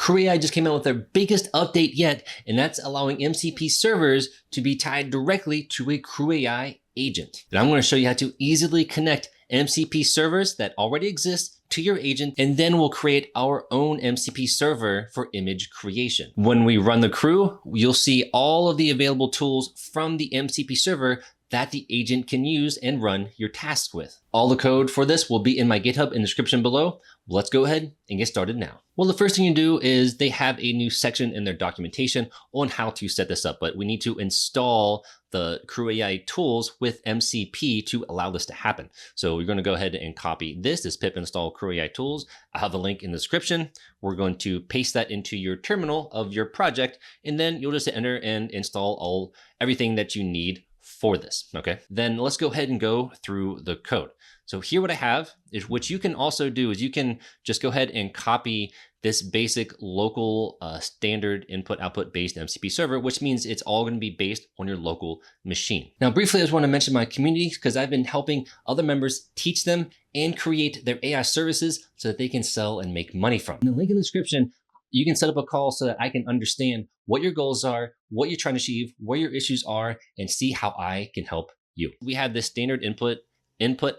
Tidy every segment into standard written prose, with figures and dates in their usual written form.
CrewAI just came out with their biggest update yet, and that's allowing MCP servers to be tied directly to a CrewAI agent. And I'm going to show you how to easily connect MCP servers that already exist to your agent, and then we'll create our own MCP server for image creation. When we run the Crew, you'll see all of the available tools from the MCP server that the agent can use and run your tasks with. All the code for this will be in my GitHub in the description below. Let's go ahead and get started now. Well, the first thing you do is they have a new section in their documentation on how to set this up, but we need to install the CrewAI tools with MCP to allow this to happen. So we're going to go ahead and copy this pip install CrewAI tools. I have a link in the description. We're going to paste that into your terminal of your project, and then you'll just enter and install everything that you need for this. Okay, then let's go ahead and go through the code. So here what I have is, what you can also do is you can just go ahead and copy this basic local standard input output based MCP server, which means it's all going to be based on your local machine. Now, briefly, I just want to mention my community because I've been helping other members teach them and create their AI services so that they can sell and make money from. In the link in the description, you can set up a call so that I can understand what your goals are, what you're trying to achieve, where your issues are, and see how I can help you. We have this standard input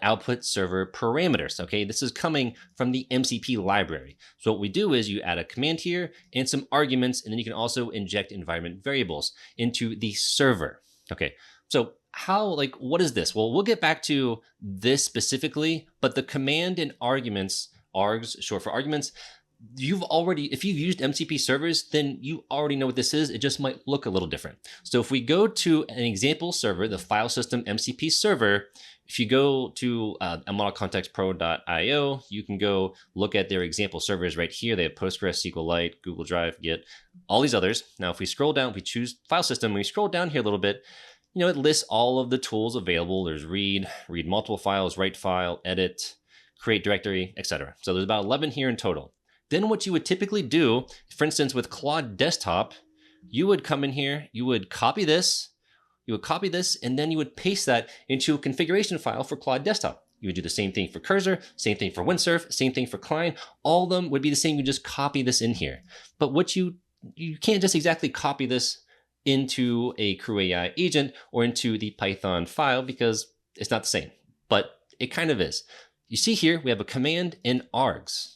output server parameters. Okay, this is coming from the MCP library. So what we do is you add a command here and some arguments, and then you can also inject environment variables into the server. Okay, so what is this? Well, we'll get back to this specifically, but the command and arguments, args, short for arguments, if you've used MCP servers, then you already know what this is. It just might look a little different. So if we go to an example server, the file system MCP server, if you go to mmodelcontextpro.io, you can go look at their example servers right here. They have Postgres, SQLite, Google Drive, Git, all these others. Now, if we scroll down, we choose file system, we scroll down here a little bit, it lists all of the tools available. There's read multiple files, write file, edit, create directory, etc. So there's about 11 here in total. Then what you would typically do, for instance, with Claude Desktop, you would come in here, you would copy this, and then you would paste that into a configuration file for Claude Desktop. You would do the same thing for Cursor, same thing for Windsurf, same thing for Klein. All of them would be the same. You just copy this in here. But what you can't just exactly copy this into a CrewAI agent or into the Python file because it's not the same, but it kind of is. You see here, we have a command and args.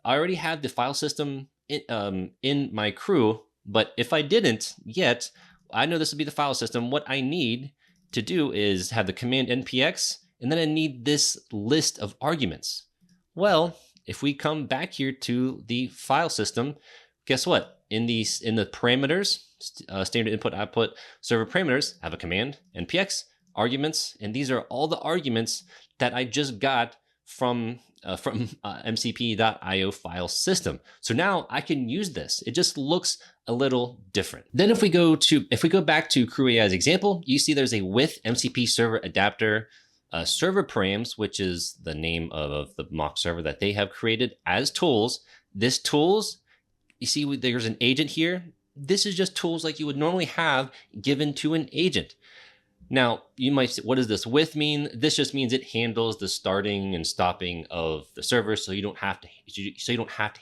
I already have the file system in my Crew, but if I didn't yet, I know this would be the file system. What I need to do is have the command npx, and then I need this list of arguments. Well, if we come back here to the file system, guess what? In the parameters, standard input output server parameters, I have a command npx arguments, and these are all the arguments that I just got from mcp.io file system. So now I can use this. It just looks a little different. Then if we go back to CrewAI's example, you see there's a with MCP server adapter server params, which is the name of the mock server that they have created as tools. This tools, you see there's an agent here. This is just tools like you would normally have given to an agent. Now, you might say, what does this with mean? This just means it handles the starting and stopping of the server, so you don't have to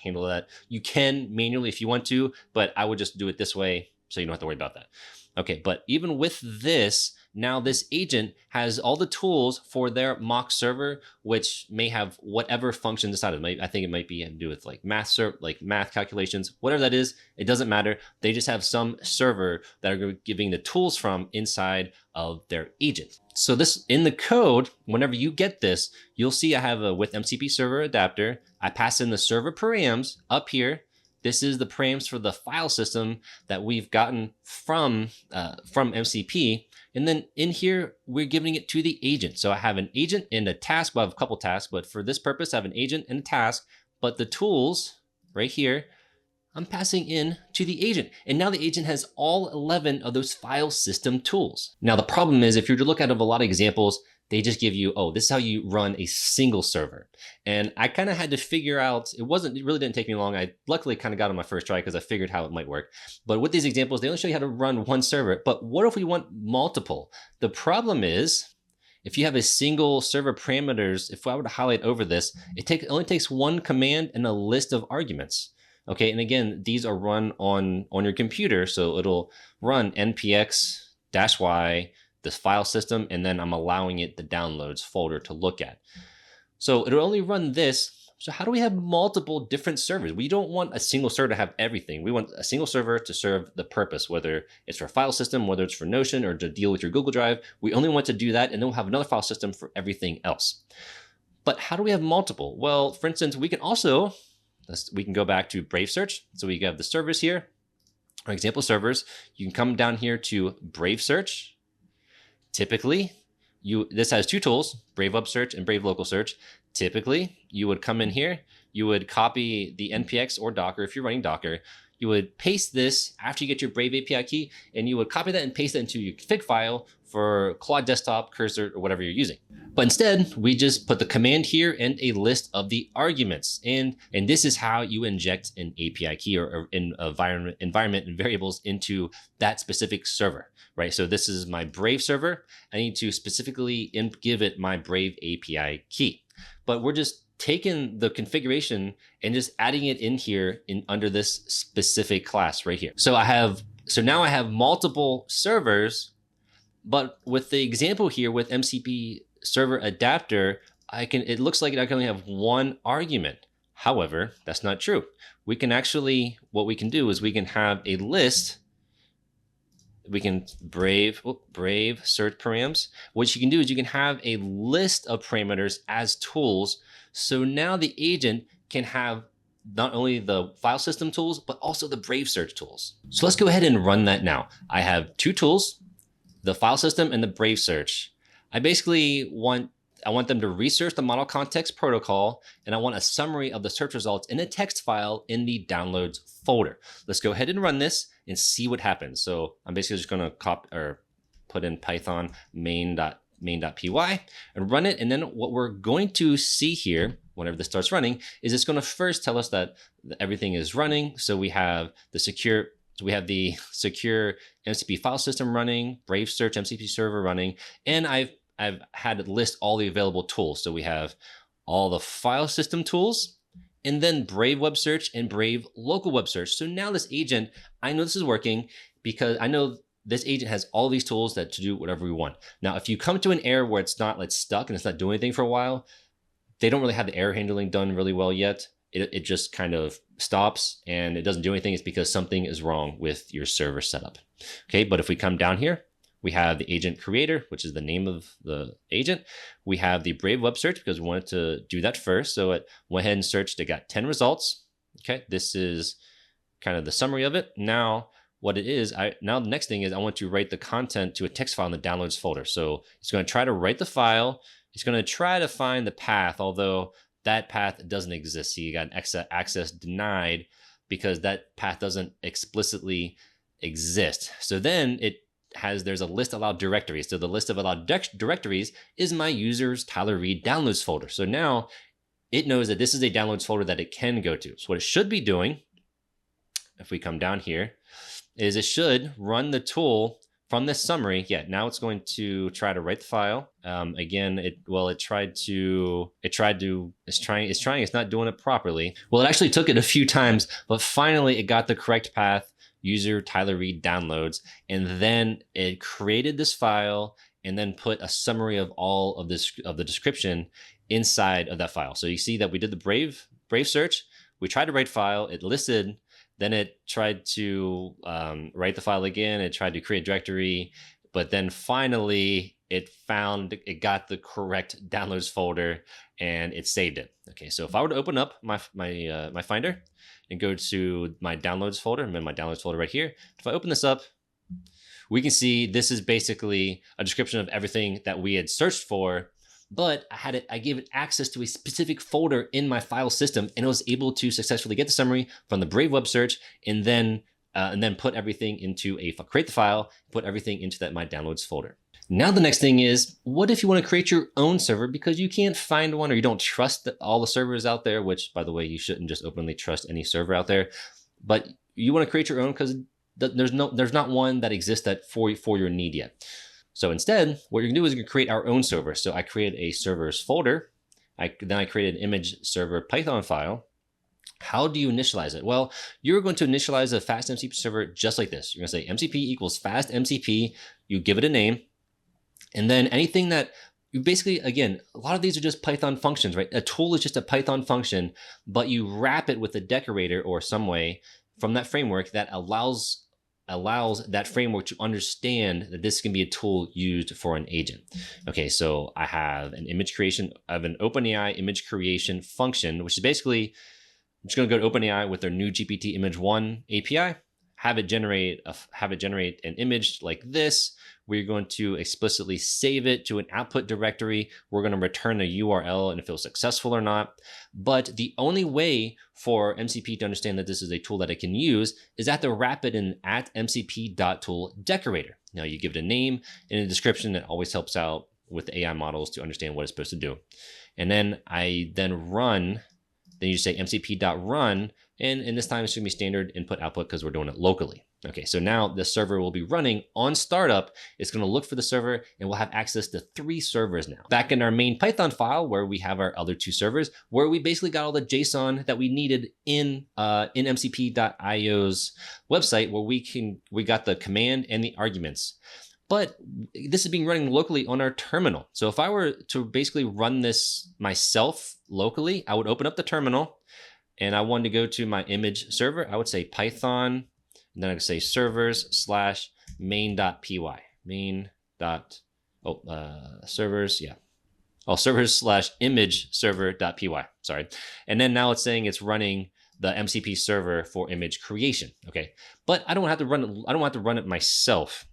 handle that. You can manually if you want to, but I would just do it this way so you don't have to worry about that. Okay, but even with this, now this agent has all the tools for their mock server, which may have whatever function decided. I think it might be to do with like math calculations, whatever that is. It doesn't matter. They just have some server that are giving the tools from inside of their agent. So this in the code, whenever you get this, you'll see I have a with MCP server adapter. I pass in the server params up here. This is the params for the file system that we've gotten from MCP. And then in here, we're giving it to the agent. So I have an agent and a task. Well, I have a couple tasks, but for this purpose, I have an agent and a task. But the tools right here, I'm passing in to the agent. And now the agent has all 11 of those file system tools. Now, the problem is if you were to look at a lot of examples, they just give you, oh, this is how you run a single server. And I kind of had to figure out, it really didn't take me long. I luckily kind of got on my first try because I figured how it might work. But with these examples, they only show you how to run one server. But what if we want multiple? The problem is, if you have a single server parameters, if I were to highlight over this, it only takes one command and a list of arguments. Okay, and again, these are run on your computer, so it'll run npx-y, this file system, and then I'm allowing it the downloads folder to look at. So it'll only run this. So how do we have multiple different servers? We don't want a single server to have everything. We want a single server to serve the purpose, whether it's for file system, whether it's for Notion, or to deal with your Google Drive. We only want to do that, and then we'll have another file system for everything else. But how do we have multiple? Well, for instance, we can also, we can go back to Brave Search. So we have the servers here, our example servers. You can come down here to Brave Search. Typically, this has two tools, Brave Web Search and Brave Local Search. Typically, you would come in here, you would copy the npx or Docker if you're running Docker. You would paste this after you get your Brave API key, and you would copy that and paste it into your config file for Claude Desktop, Cursor, or whatever you're using. But instead, we just put the command here and a list of the arguments. And this is how you inject an API key or an environment and variables into that specific server, right? So this is my Brave server. I need to specifically give it my Brave API key. But we're just taking the configuration and just adding it in here under this specific class right here. So now I have multiple servers, but with the example here with MCP server adapter, it looks like I can only have one argument. However, that's not true. We can actually, what we can do is we can have a list. We can Brave search params. What you can do is you can have a list of parameters as tools. So now the agent can have not only the file system tools, but also the Brave search tools. So let's go ahead and run that now. I have two tools, the file system and the Brave search. I want them to research the model context protocol, and I want a summary of the search results in a text file in the downloads folder. Let's go ahead and run this and see what happens. So I'm basically just going to copy or put in Python main.py and run it. And then what we're going to see here, whenever this starts running, is it's going to first tell us that everything is running. So we have the secure MCP file system running, Brave Search MCP server running, and I've had it list all the available tools. So we have all the file system tools, and then Brave Web Search and Brave Local Web Search. So now this agent, I know this is working because I know this agent has all these tools to do whatever we want. Now, if you come to an error where it's not stuck and it's not doing anything for a while, they don't really have the error handling done really well yet. It just kind of stops and it doesn't do anything. It's because something is wrong with your server setup. Okay, but if we come down here, we have the agent creator, which is the name of the agent. We have the Brave Web Search because we wanted to do that first. So it went ahead and searched, it got 10 results. Okay, this is kind of the summary of it. Now, what it is, now the next thing is I want to write the content to a text file in the downloads folder. So it's going to try to write the file. It's going to try to find the path, although that path doesn't exist. So you got access denied because that path doesn't explicitly exist. So then there's a list allowed directories. So the list of allowed directories is my user's Tyler Reed downloads folder. So now it knows that this is a downloads folder that it can go to. So what it should be doing, if we come down here, is it should run the tool from this summary. Yeah, now it's going to try to write the file. Again, it's not doing it properly. Well, it actually took it a few times, but finally it got the correct path, user Tyler Reed downloads, and then it created this file and then put a summary of all of the description inside of that file. So you see that we did the Brave search. We tried to write file, it listed. Then it tried to write the file again. It tried to create a directory, but then finally it got the correct downloads folder and it saved it. Okay, so if I were to open up my Finder and go to my downloads folder, I'm in my downloads folder right here. If I open this up, we can see this is basically a description of everything that we had searched for. But I gave it access to a specific folder in my file system, and it was able to successfully get the summary from the Brave Web Search, and then put everything into create the file, put everything into that my downloads folder. Now the next thing is, what if you want to create your own server because you can't find one or you don't trust all the servers out there? Which, by the way, you shouldn't just openly trust any server out there, but you want to create your own because there's not one that exists for your need yet. So instead, what you're gonna do is you're gonna create our own server. So I created a servers folder. Then I created an image server Python file. How do you initialize it? Well, you're going to initialize a fast MCP server just like this. You're going to say MCP equals fast MCP. You give it a name. And then anything that you basically, again, a lot of these are just Python functions, right? A tool is just a Python function, but you wrap it with a decorator or some way from that framework that allows that framework to understand that this can be a tool used for an agent. Okay, so I have an image creation, I have an OpenAI image creation function, which is basically, I'm just going to go to OpenAI with their new GPT Image 1 API, have it generate an image like this. We're going to explicitly save it to an output directory. We're going to return a URL and if it was successful or not. But the only way for MCP to understand that this is a tool that it can use is at the wrap it in @mcp.tool decorator. Now you give it a name and a description that always helps out with the AI models to understand what it's supposed to do. And then then you say mcp.run, and this time it's going to be standard input output because we're doing it locally. Okay, so now the server will be running on startup. It's going to look for the server and we'll have access to 3 servers now. Back in our main Python file where we have our other 2 servers, where we basically got all the JSON that we needed in mcp.io's website, where we got the command and the arguments. But this is being running locally on our terminal. So if I were to basically run this myself locally, I would open up the terminal and I wanted to go to my image server. I would say Python, and then I could say servers/main.py, servers/image server.py, sorry. And then now it's saying it's running the MCP server for image creation. Okay, but I don't have to run it myself.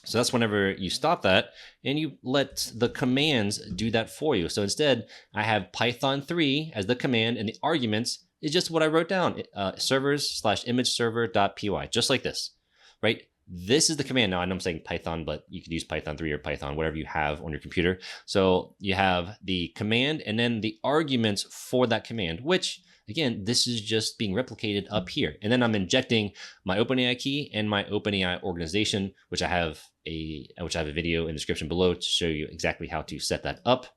So that's whenever you stop that and you let the commands do that for you. So instead, I have Python 3 as the command and the arguments is just what I wrote down, servers/image server.py, just like this, right? This is the command. Now, I know I'm saying Python, but you could use Python 3 or Python, whatever you have on your computer. So you have the command and then the arguments for that command, which again, this is just being replicated up here. And then I'm injecting my OpenAI key and my OpenAI organization, which I have a video in the description below to show you exactly how to set that up.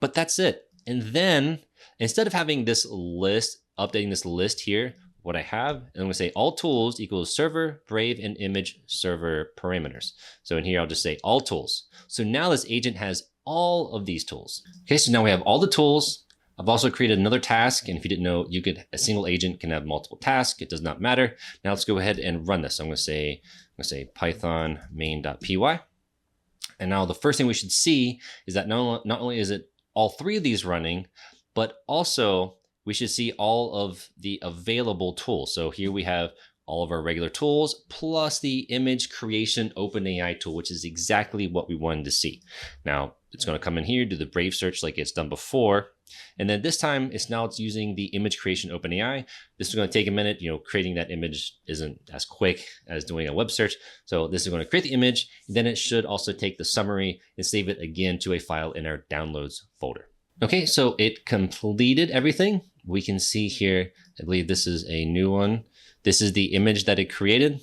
But that's it. And then instead of having this list, updating this list here, what I have, and I'm going to say all tools equals server, Brave, and image server parameters. So in here, I'll just say all tools. So now this agent has all of these tools. Okay, so now we have all the tools. I've also created another task, and if you didn't know, a single agent can have multiple tasks. It does not matter. Now let's go ahead and run this. So I'm going to say Python main.py. And now the first thing we should see is that not only is it all 3 of these running, but also we should see all of the available tools. So here we have all of our regular tools, plus the image creation OpenAI tool, which is exactly what we wanted to see. Now it's going to come in here, do the Brave search like it's done before. And then this time it's using the image creation OpenAI. This is going to take a minute. Creating that image isn't as quick as doing a web search. So this is going to create the image. And then it should also take the summary and save it again to a file in our downloads folder. Okay, so it completed everything. We can see here, I believe this is a new one. This is the image that it created.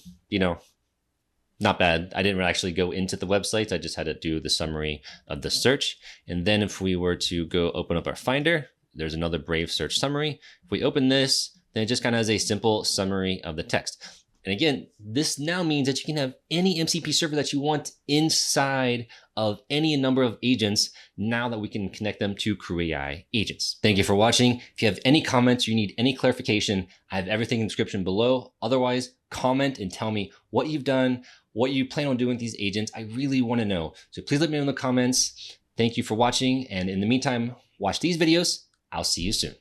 Not bad. I didn't actually go into the websites. I just had to do the summary of the search. And then if we were to go open up our Finder, there's another Brave search summary. If we open this, then it just kind of has a simple summary of the text. And again, this now means that you can have any MCP server that you want inside of any number of agents now that we can connect them to CrewAI agents. Thank you for watching. If you have any comments, you need any clarification, I have everything in the description below. Otherwise, comment and tell me what you've done, what you plan on doing with these agents. I really want to know. So please let me know in the comments. Thank you for watching. And in the meantime, watch these videos. I'll see you soon.